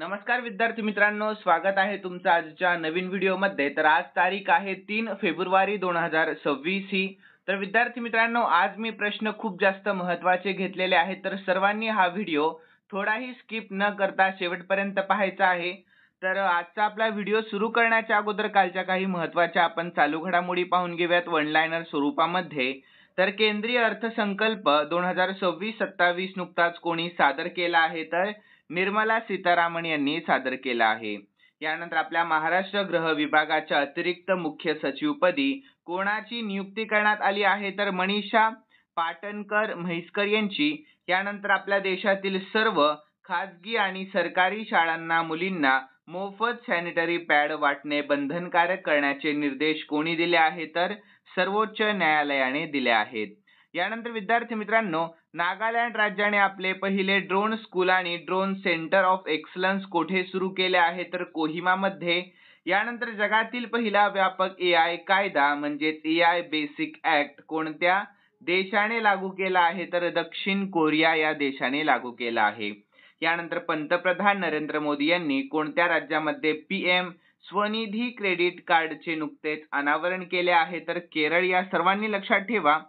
नमस्कार विद्यार्थी मित्रांनो, स्वागत आहे तुमचं आजच्या नवीन व्हिडिओमध्ये. तर आज तारीख आहे 3 फेब्रुवारी 2026 ही. तर विद्यार्थी मित्रांनो, आज मी प्रश्न खूप जास्त महत्त्वाचे घेतलेले आहेत, तर सर्वांनी हा व्हिडिओ थोडाही स्किप न करता शेवटपर्यंत पाहायचा आहे. तर आजचा आपला व्हिडिओ सुरू करण्याच्या अगोदर कालच्या काही महत्त्वाच्या आपण चालू घडामोडी पाहून घेऊयात वन लाइनर स्वरूपामध्ये. तर केंद्रीय अर्थसंकल्प 2026-27 नुकताच कोणी सादर केला आहे, तर निर्मला सीतारामन यांनी सादर केला आहे. यानंतर आपल्या महाराष्ट्र गृह विभागाच्या अतिरिक्त मुख्य सचिवपदी कोणाची नियुक्ती करण्यात आली आहे, तर मनीषा पाटणकर म्हैसकर यांची. यानंतर आपल्या देशातील सर्व खाजगी आणि सरकारी शाळांना मुलींना मोफत सॅनिटरी पॅड वाटणे बंधनकारक करण्याचे निर्देश कोणी दिले आहेत, तर सर्वोच्च न्यायालयाने दिले आहेत. यानंतर विद्यार्थी मित्रांनो, नागालँड राज्याने आपले पहिले ड्रोन स्कूल आणि ड्रोन सेंटर ऑफ एक्सलन्स कोठे सुरू केले आहे, तर कोहिमामध्ये. यानंतर जगातील पहिला व्यापक एआय कायदा म्हणजेच एआय बेसिक ऍक्ट कोणत्या देशाने लागू केला आहे, तर दक्षिण कोरिया या देशाने लागू केला आहे. यानंतर पंतप्रधान नरेंद्र मोदी यांनी कोणत्या राज्यामध्ये पीएम स्वनिधी क्रेडिट कार्डचे नुकतेच अनावरण केले आहे, तर केरळ. या सर्वांनी लक्षात ठेवा.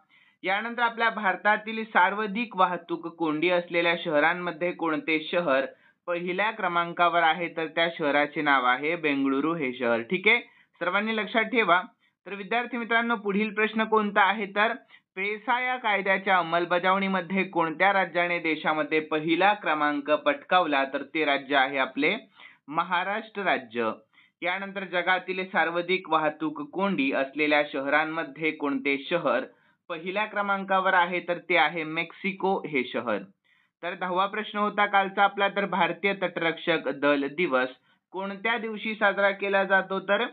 यानंतर आपल्या भारतातील सर्वाधिक वाहतूक कोंडी असलेल्या शहरांमध्ये कोणते शहर पहिल्या क्रमांकावर आहे, तर त्या शहराचे नाव आहे बेंगळुरू हे शहर. ठीक आहे, सर्वांनी लक्षात ठेवा. तर विद्यार्थी मित्रांनो, पुढील प्रश्न कोणता आहे, तर पेसा या कायद्याच्या अंमलबजावणीमध्ये कोणत्या राज्याने देशामध्ये पहिला क्रमांक पटकावला, तर ते राज्य आहे आपले महाराष्ट्र राज्य. यानंतर जगातील सर्वाधिक वाहतूक कोंडी असलेल्या शहरांमध्ये कोणते शहर पहिल्या क्रमांकावर आहे, तर ते आहे मेक्सिको हे शहर. तर 10वा प्रश्न होता कालचा आपला, तर भारतीय तटरक्षक दल दिवस कोणत्या दिवशी साजरा केला जातो, तर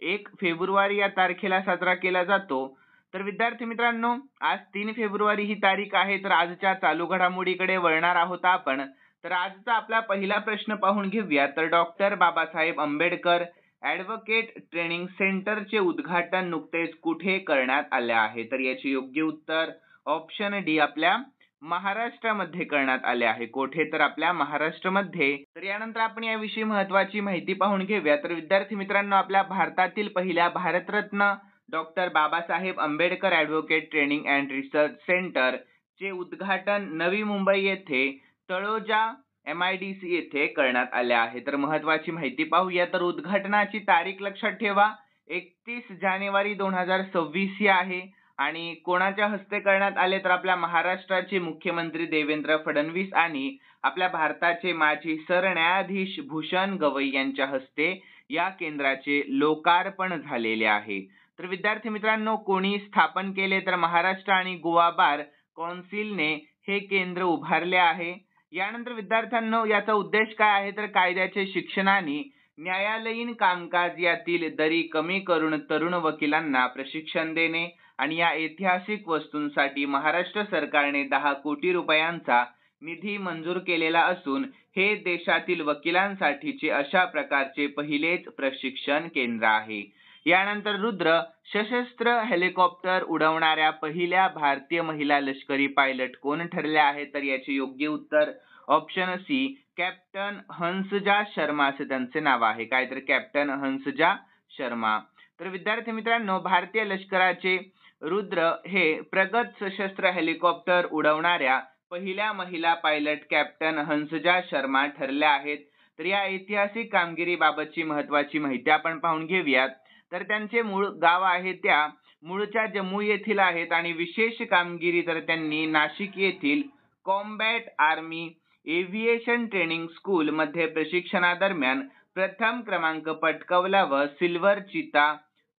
1 फेब्रुवारी या तारखेला साजरा केला जातो. तर विद्यार्थी मित्रांनो, आज 3 फेब्रुवारी ही तारीख आहे. तर आजच्या चालू घडामोडीकडे वळणार आहोत आपण. तर आजचा आपला पहिला प्रश्न पाहून घेऊया. तर doctor Babasaheb Ambedkar advocate training सेंटरचे उद्घाटन नुकतेच कुठे करण्यात आले आहे, तर याचे योग्य उत्तर ऑप्शन डी आपल्या महाराष्ट्रामध्ये करण्यात आले आहे. कोठे, तर आपल्या महाराष्ट्रामध्ये. तर यानंतर आपण याविषयी महत्त्वाची माहिती पाहून घेऊया. तर विद्यार्थी मित्रांनो, आपल्या भारतातील पहिल्या Bharat Ratna doctor Babasaheb Ambedkar advocate training and research centre चे उद्घाटन नवी मुंबई येथे तळोजा MIDC येथे करण्यात आले आहे. तर महत्त्वाची माहिती पाहूया. तर उद्घाटनाची तारीख लक्षात ठेवा, 31 जानेवारी 2026 ही आहे. आणि कोणाच्या हस्ते करण्यात आले, तर आपल्या महाराष्ट्राचे मुख्यमंत्री देवेंद्र फडणवीस आणि आपल्या भारताचे माजी सरन्यायाधीश भूषण गवई यांच्या हस्ते या केंद्राचे लोकार्पण झालेले आहे. तर विद्यार्थी मित्रांनो, कोणी स्थापन केले, तर महाराष्ट्र आणि गोवा बार कौन्सिलने हे केंद्र उभारले आहे. यानंतर विद्यार्थ्यांनो, याचा उद्देश काय आहे, तर कायद्याचे शिक्षण आणि न्यायालयीन कामकाज यातील दरी कमी करून तरुण वकिलांना प्रशिक्षण देणे आणि या ऐतिहासिक वस्तूंसाठी महाराष्ट्र सरकारने 10 कोटी रुपयांचा निधी मंजूर केलेला असून हे देशातील वकिलांसाठीचे अशा प्रकारचे पहिलेच प्रशिक्षण केंद्र आहे. यानंतर रुद्र सशस्त्र हेलिकॉप्टर उडवणाऱ्या पहिल्या भारतीय महिला लष्करी पायलट कोण ठरल्या आहेत, तर याचे योग्य उत्तर option C captain Hansja Sharma असे त्यांचे नाव आहे. काय, तर कॅप्टन हंसजा शर्मा. तर विद्यार्थी मित्रांनो, भारतीय लष्कराचे रुद्र हे प्रगत सशस्त्र हेलिकॉप्टर उडवणाऱ्या पहिल्या महिला पायलट कॅप्टन हंसजा शर्मा ठरल्या आहेत. तर या ऐतिहासिक कामगिरीबाबतची महत्त्वाची माहिती आपण पाहून घेऊयात. तर त्यांचे मूळ गाव आहे त्या मूळच्या जम्मू येथील आहेत आणि विशेष कामगिरी तर त्यांनी नाशिक येथील combat army aviation training school मध्ये प्रशिक्षणादरम्यान प्रथम क्रमांक पटकावला व सिल्वर चीता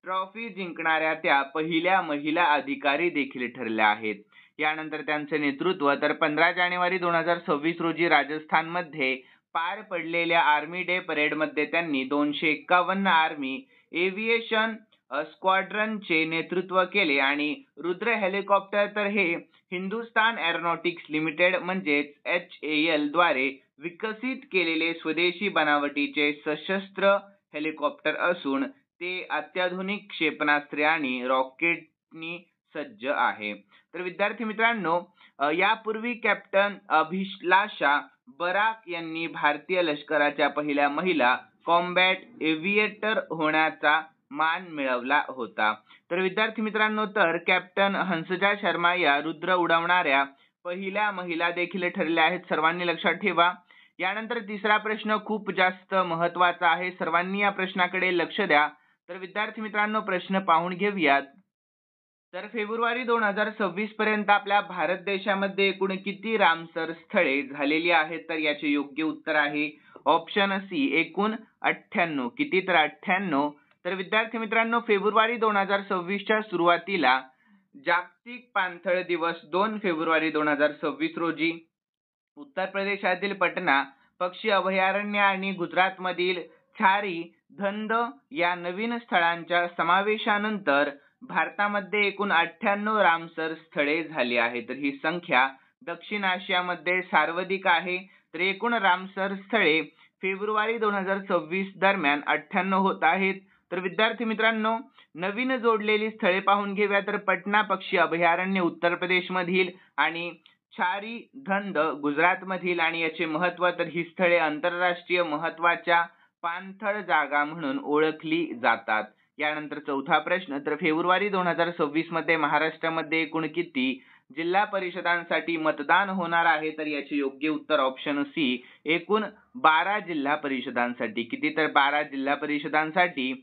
ट्रॉफी जिंकणाऱ्या त्या पहिल्या महिला अधिकारी देखील ठरल्या आहेत. यानंतर त्यांचे नेतृत्व तर 15 जानेवारी 2026 रोजी राजस्थानमध्ये पार पडलेल्या आर्मी डे परेड मध्ये त्यांनी 251 आर्मी एव्हिएशन स्क्वॉड्रनचे नेतृत्व केले आणि रुद्र हेलिकॉप्टर तर हे हिंदुस्तान एरोनॉटिक्स लिमिटेड म्हणजेच HAL द्वारे विकसित केलेले स्वदेशी बनावटीचे सशस्त्र हेलिकॉप्टर असून ते अत्याधुनिक क्षेपणास्त्रे आणि रॉकेटनी सज्ज आहे. तर विद्यार्थी मित्रांनो, यापूर्वी कॅप्टन अभिलाषा बराक यांनी भारतीय लष्कराच्या पहिल्या महिला कॉम्बॅट एव्हिएटर होण्याचा मान मिळवला होता? तर विद्यार्थी मित्रांनो, तर कॅप्टन हंसजा शर्मा या रुद्र उडवणाऱ्या पहिल्या महिला देखील ठरल्या आहेत, सर्वांनी लक्षात ठेवा. यानंतर तिसरा प्रश्न खूप जास्त महत्त्वाचा आहे, सर्वांनी या प्रश्नाकडे लक्ष द्या. तर विद्यार्थी मित्रांनो, प्रश्न पाहून घेऊयात. तर फेब्रुवारी 2026 पर्यंत आपल्या भारत देशामध्ये एकूण किती रामसर स्थळे झालेली आहेत? तर याचे योग्य उत्तर आहे ऑप्शन सी, एकूण 98. किती? तर 98. तर विद्यार्थी मित्रांनो, फेब्रुवारी 2026 च्या सुरुवातीला जागतिक पाणथळ दिवस 2 फेब्रुवारी 2026 रोजी उत्तर प्रदेशातील पटना पक्षी अभयारण्य आणि गुजरातमधील छारी धंद या नवीन स्थळांच्या समावेशानंतर भारतामध्ये एकूण 98 रामसर स्थळे झाली आहेत. तर ही संख्या दक्षिण आशियामध्ये सर्वाधिक आहे. तर एकूण रामसर स्थळे फेब्रुवारी 2026 दरम्यान 98 होत आहेत. तर विद्यार्थी मित्रांनो, नवीन जोडलेली स्थळे पाहून घेऊया. तर पटना पक्षी अभयारण्य उत्तर प्रदेश मधील आणि छारी धंद गुजरात मधील, आणि याचे महत्त्व, तर ही स्थळे आंतरराष्ट्रीय महत्त्वाच्या पाणथळ जागा म्हणून ओळखली जातात. यानंतर चौथा प्रश्न, तर फेब्रुवारी 2026 मध्ये महाराष्ट्रामध्ये एकूण किती जिल्हा परिषदांसाठी मतदान होणार आहे? तर याचे योग्य उत्तर ऑप्शन सी, एकूण 12 जिल्हा परिषदांसाठी. किती? तर 12 जिल्हा परिषदांसाठी.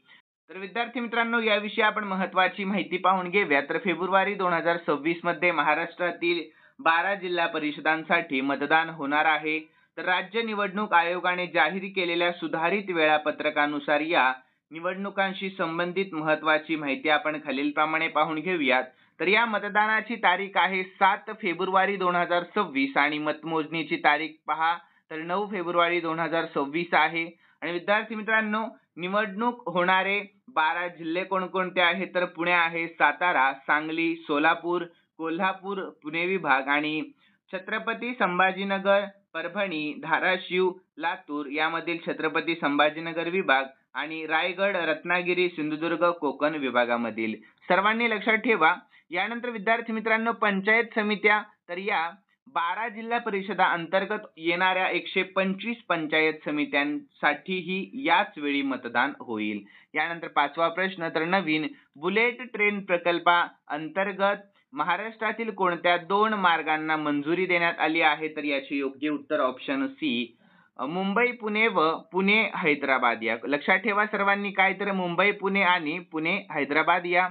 तर विद्यार्थी मित्रांनो, याविषयी आपण महत्त्वाची माहिती पाहून घेऊया. तर फेब्रुवारी 2026 मध्ये महाराष्ट्रातील 12 जिल्हा परिषदांसाठी मतदान होणार आहे. तर राज्य निवडणूक आयोगाने जाहीर केलेल्या सुधारित वेळापत्रकानुसार या निवडणुकांशी संबंधित महत्त्वाची माहिती आपण खालीलप्रमाणे पाहून घेऊयात. तर या मतदानाची तारीख आहे 7 फेब्रुवारी 2026 आणि मतमोजणीची तारीख पहा, तर 9 फेब्रुवारी 2026 आहे. आणि विद्यार्थी मित्रांनो, निवडणूक होणारे 12 जिल्हे कोणकोणते आहेत? तर पुणे आहे, सातारा, सांगली, सोलापूर, कोल्हापूर पुणे विभाग, आणि छत्रपती संभाजीनगर, परभणी, धाराशिव, लातूर यामधील छत्रपती संभाजीनगर विभाग, आणि रायगड, रत्नागिरी, सिंधुदुर्ग कोकण विभागामधील. सर्वांनी लक्षात ठेवा. यानंतर विद्यार्थी मित्रांनो, पंचायत समित्या, तर या 12 जिल्हा परिषदा अंतर्गत येणाऱ्या 125 पंचायत समित्यांसाठीही याच वेळी मतदान होईल. यानंतर पाचवा प्रश्न, तर नवीन बुलेट ट्रेन प्रकल्पा अंतर्गत महाराष्ट्रातील कोणत्या 2 मार्गांना मंजुरी देण्यात आली आहे? तर याचे योग्य उत्तर ऑप्शन सी, मुंबई पुणे व पुणे हैदराबाद या. लक्षात ठेवा सर्वांनी, काय? तर मुंबई पुणे आणि पुणे हैदराबाद या.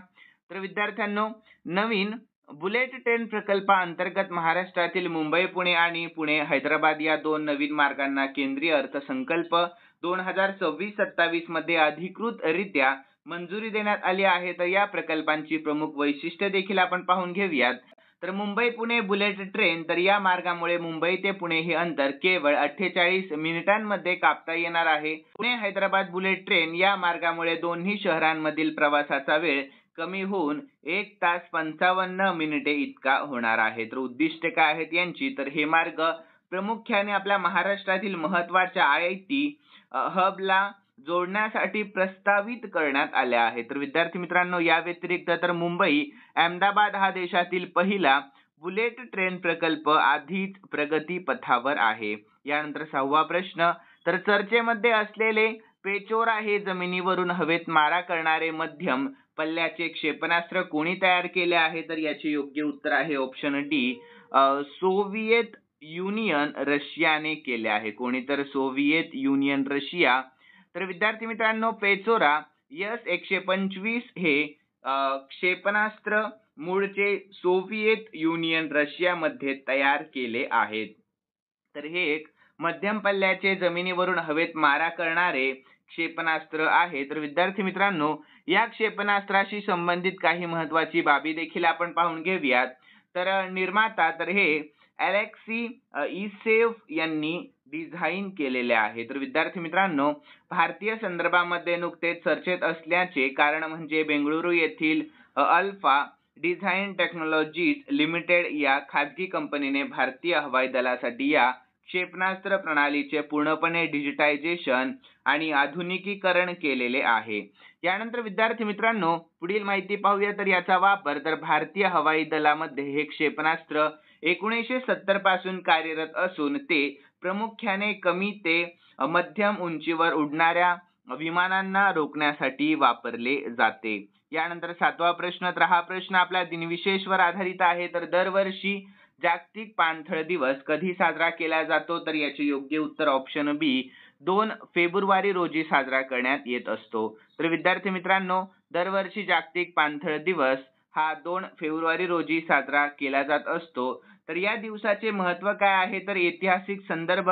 तर विद्यार्थ्यांनो, नवीन बुलेट ट्रेन प्रकल्पा अंतर्गत महाराष्ट्रातील मुंबई पुणे आणि पुणे हैदराबाद या 2 नवीन मार्गांना केंद्रीय अर्थसंकल्प 2026-27 मध्ये अधिकृतरित्या मंजुरी देण्यात आली आहे. तर या प्रकल्पांची प्रमुख वैशिष्ट्ये देखील आपण पाहून घेऊयात. तर मुंबई पुणे बुलेट ट्रेन, तर या मार्गामुळे मुंबई ते पुणे हे अंतर केवळ 48 मिनिटांमध्ये कापता येणार आहे. पुणे हैदराबाद बुलेट ट्रेन या मार्गामुळे दोन्ही शहरांमधील प्रवासाचा वेळ कमी होऊन 1 तास 55 मिनिटे इतका होणार आहे. तर उद्दिष्ट काय आहेत यांची? तर हे मार्ग प्रामुख्याने आपल्या महाराष्ट्रातील महत्त्वाच्या IIT हबला जोडण्यासाठी प्रस्तावित करण्यात आले आहे. तर विद्यार्थी मित्रांनो, या व्यतिरिक्त तर मुंबई अहमदाबाद हा देशातील पहिला बुलेट ट्रेन प्रकल्प आधीच प्रगती पथावर आहे. यानंतर 6वा प्रश्न, तर चर्चेमध्ये असलेले पेचोरा हे जमिनीवरून हवेत मारा करणारे मध्यम पल्ल्याचे क्षेपणास्त्र कोणी तयार केले आहे? तर याचे योग्य उत्तर आहे ऑप्शन डी, सोव्हिएत युनियन रशियाने केले आहे. कोणी? तर सोव्हिएत युनियन रशिया. तर विद्यार्थी मित्रांनो, पेचोरा S-125 हे क्षेपणास्त्र मूळचे सोव्हिएत युनियन रशियामध्ये तयार केले आहेत. तर हे एक मध्यम पल्ल्याचे जमिनीवरून हवेत मारा करणारे क्षेपणास्त्र आहे. तर विद्यार्थी मित्रांनो, या क्षेपणास्त्राशी संबंधित काही महत्त्वाची बाबी देखील आपण पाहून घेऊयात. तर निर्माता, तर हे अलेक्सी इसेव यांनी डिझाईन केलेले आहे. तर विद्यार्थी मित्रांनो, भारतीय संदर्भामध्ये नुकतेच चर्चेत असल्याचे कारण म्हणजे बेंगळुरू येथील अल्फा डिझाईन टेक्नॉलॉजीज लिमिटेड या खाजगी कंपनीने भारतीय हवाई दलासाठी या क्षेपणास्त्र प्रणालीचे पूर्णपणे डिजिटायझेशन आणि आधुनिकीकरण केलेले आहे. यानंतर विद्यार्थी मित्रांनो, पुढील माहिती पाहूया. तर याचा वापर, तर भारतीय हवाई दलामध्ये हे क्षेपणास्त्र 1970 पासून कार्यरत असून ते प्रामुख्याने कमी ते मध्यम उंचीवर उडणाऱ्या विमानांना रोखण्यासाठी वापरले जाते. यानंतर 7वा प्रश्न, तर हा प्रश्न आपल्या दिनविशेषवर आधारित आहे. तर दरवर्षी जागतिक पाणथळ दिवस कधी साजरा केला जातो? तर याचे योग्य उत्तर ऑप्शन बी 2 फेब्रुवारी रोजी साजरा करण्यात येत असतो. तर विद्यार्थी मित्रांनो, दरवर्षी जागतिक पाणथळ दिवस हा 2 फेब्रुवारी रोजी साजरा केला जात असतो. तर या दिवसाचे महत्त्व काय आहे? तर ऐतिहासिक संदर्भ,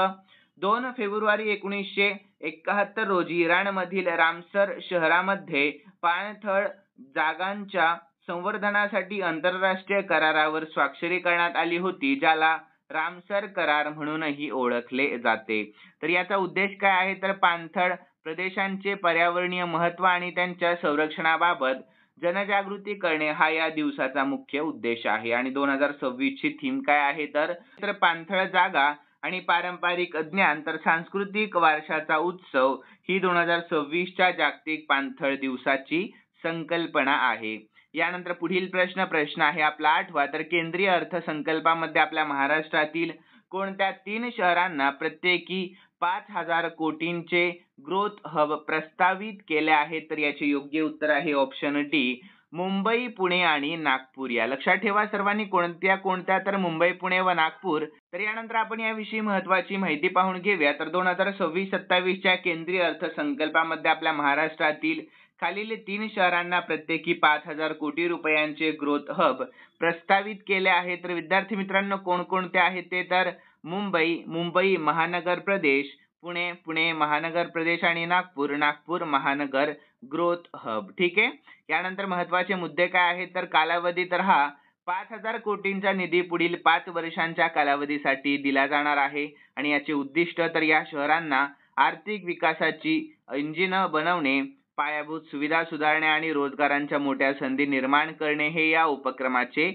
2 फेब्रुवारी 1971 रोजी इराणमधील रामसर शहरामध्ये पाणथळ जागांच्या संवर्धनासाठी आंतरराष्ट्रीय करारावर स्वाक्षरी करण्यात आली होती, ज्याला रामसर करार म्हणूनही ओळखले जाते. तर याचा उद्देश काय आहे? तर पाणथळ प्रदेशांचे पर्यावरणीय महत्त्व आणि त्यांच्या संरक्षणाबाबत जनजागृती करणे हा या दिवसाचा मुख्य उद्देश आहे. आणि 2026 ची थीम काय आहे? तर पाणथळ जागा आणि पारंपरिक ज्ञान, तर सांस्कृतिक वारशाचा उत्सव ही 2026 च्या जागतिक पाणथळ दिवसाची संकल्पना आहे. यानंतर पुढील प्रश्न आहे आपला 8वा. तर केंद्रीय अर्थसंकल्पामध्ये आपल्या महाराष्ट्रातील कोणत्या 3 शहरांना प्रत्येकी 5,000 कोटींचे ग्रोथ हब प्रस्तावित केले आहे? तर याचे योग्य उत्तर आहे ऑप्शन डी, मुंबई, पुणे आणि नागपूर. या लक्षात ठेवा सर्वांनी, कोणत्या तर मुंबई, पुणे व नागपूर. तर यानंतर आपण याविषयी महत्त्वाची माहिती पाहून घेऊया. तर 2026-27 च्या केंद्रीय अर्थसंकल्पामध्ये आपल्या महाराष्ट्रातील खालील 3 शहरांना प्रत्येकी 5,000 कोटी रुपयांचे ग्रोथ हब प्रस्तावित केले आहे. तर विद्यार्थी मित्रांनो, कोणकोणते आहेत ते? तर मुंबई महानगर प्रदेश, पुणे महानगर प्रदेश आणि नागपूर महानगर ग्रोथ हब. ठीक आहे. यानंतर महत्त्वाचे मुद्दे काय आहेत? तर कालावधी, तर हा 5,000 कोटींचा निधी पुढील 5 वर्षांच्या कालावधीसाठी दिला जाणार आहे. आणि याचे उद्दिष्ट, तर या शहरांना आर्थिक विकासाची इंजिन बनवणे, पायाभूत सुविधा सुधारणे आणि रोजगारांच्या मोठ्या संधी निर्माण करणे हे या उपक्रमाचे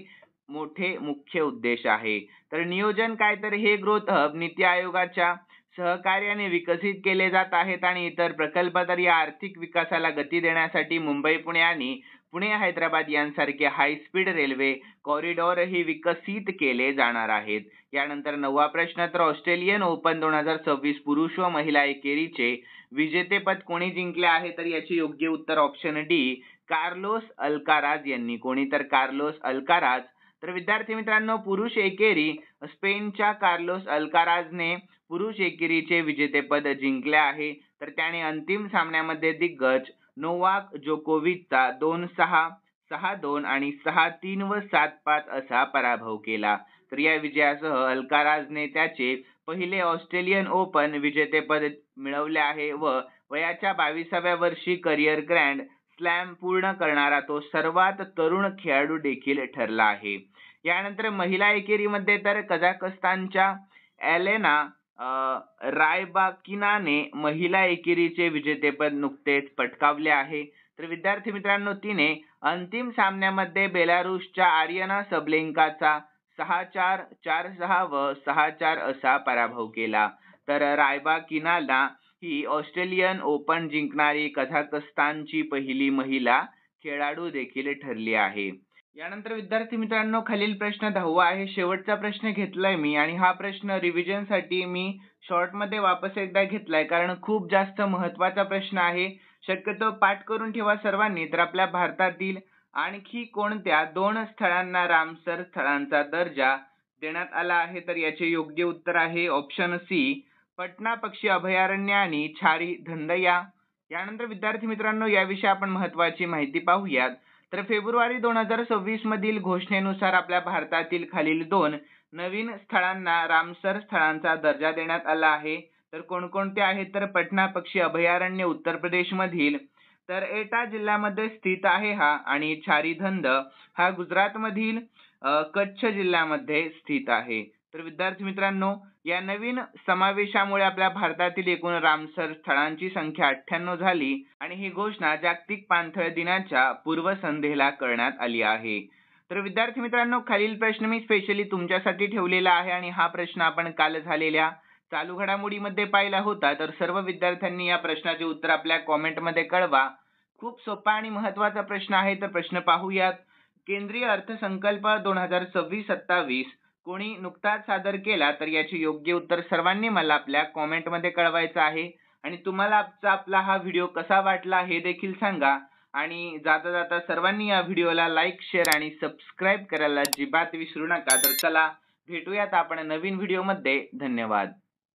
मुख्य उद्देश आहे. तर नियोजन काय? तर हे ग्रोथ हब नीती आयोगाच्या सहकार्याने विकसित केले जात आहेत आणि इतर प्रकल्प तर या आर्थिक विकासाला गती देण्यासाठी मुंबई, पुणे आणि पुणे हैदराबाद यांसारखे हाय स्पीड रेल्वे कॉरिडॉर ही विकसित केले जाणार आहेत. यानंतर 9वा प्रश्न, तर ऑस्ट्रेलियन ओपन 2026 पुरुष व महिला एकेरीचे विजेतेपद कोणी जिंकले आहे? तर याचे योग्य उत्तर ऑप्शन डी, कार्लोस अल्काराज यांनी. कोणी? तर कार्लोस अल्काराज. तर विद्यार्थी मित्रांनो, पुरुष एकेरी स्पेनच्या कार्लोस अल्काराजने पुरुष एकेरीचे विजेतेपद जिंकले आहे. तर त्याने अंतिम सामन्यामध्ये दिग्गज नोवाक जोकोविचचा 2-6, 6-2 आणि 6-3 व 7-5 असा पराभव केला. तर या विजयासह अल्काराजने त्याचे पहिले ऑस्ट्रेलियन ओपन विजेतेपद मिळवले आहे व वयाच्या 22व्या वर्षी करिअर ग्रँड स्लॅम पूर्ण करणारा तो सर्वात तरुण खेळाडू देखील ठरला आहे. यानंतर महिला एकेरीमध्ये तर कझाकस्तानच्या एलेना रायबाकिनाने महिला एकेरीचे विजेतेपद नुकतेच पटकावले आहे. तर विद्यार्थी मित्रांनो, तिने अंतिम सामन्यामध्ये बेलारुसच्या आर्यना सबलेंकाचा 6-4, 4-6 व 6-4 असा पराभव केला. तर रायबाकिनाला ही ऑस्ट्रेलियन ओपन जिंकणारी कझाकस्तानची पहिली महिला खेळाडू देखील ठरली आहे. यानंतर विद्यार्थी मित्रांनो, खालील प्रश्न 10वा आहे. शेवटचा प्रश्न घेतलाय मी आणि हा प्रश्न रिव्हिजन साठी मी शॉर्ट मध्ये वापस एकदा घेतलाय, कारण खूप जास्त महत्त्वाचा प्रश्न आहे. शक्यतो पाठ करून ठेवा सर्वांनी. तर आपल्या भारतातील आणखी कोणत्या 2 स्थळांना रामसर स्थळांचा दर्जा देण्यात आला आहे? तर याचे योग्य उत्तर आहे ऑप्शन सी, पटना पक्षी अभयारण्य आणि छारी धंदया. यानंतर विद्यार्थी मित्रांनो, याविषयी आपण महत्त्वाची माहिती पाहूयात. तर फेब्रुवारी 2026 मधील घोषणेनुसार आपल्या भारतातील खालील 2 नवीन स्थळांना रामसर स्थळांचा दर्जा देण्यात आला आहे. तर कोणकोणते आहेत? तर पटना पक्षी अभयारण्य उत्तर प्रदेश मधील तर एटा जिल्ह्यामध्ये स्थित आहे हा, आणि छारी धंद हा गुजरात मधील कच्छ जिल्ह्यामध्ये स्थित आहे. तर विद्यार्थी मित्रांनो, या नवीन समावेशामुळे आपल्या भारतातील एकूण रामसर स्थळांची संख्या 98 झाली आणि ही घोषणा जागतिक पाणथळ दिनाच्या पूर्वसंध्येला करण्यात आली आहे. तर विद्यार्थी मित्रांनो, खालील प्रश्न मी स्पेशली तुमच्यासाठी ठेवलेला आहे आणि हा प्रश्न आपण काल झालेल्या चालू घडामोडीमध्ये पाहिला होता. तर सर्व विद्यार्थ्यांनी या प्रश्नाचे उत्तर आपल्या कॉमेंटमध्ये कळवा. खूप सोपा आणि महत्त्वाचा प्रश्न आहे. तर प्रश्न पाहूयात. केंद्रीय अर्थसंकल्प 2026-27 कोणी नुकताच सादर केला तर याचे योग्य उत्तर सर्वांनी मला आपल्या कॉमेंटमध्ये कळवायचं आहे. आणि तुम्हाला आपला हा व्हिडिओ कसा वाटला हे देखील सांगा. आणि जाता जाता सर्वांनी या व्हिडिओला लाईक, शेअर आणि सबस्क्राईब करायला अजिबात विसरू नका. तर चला भेटूयात आपण नवीन व्हिडिओमध्ये. धन्यवाद.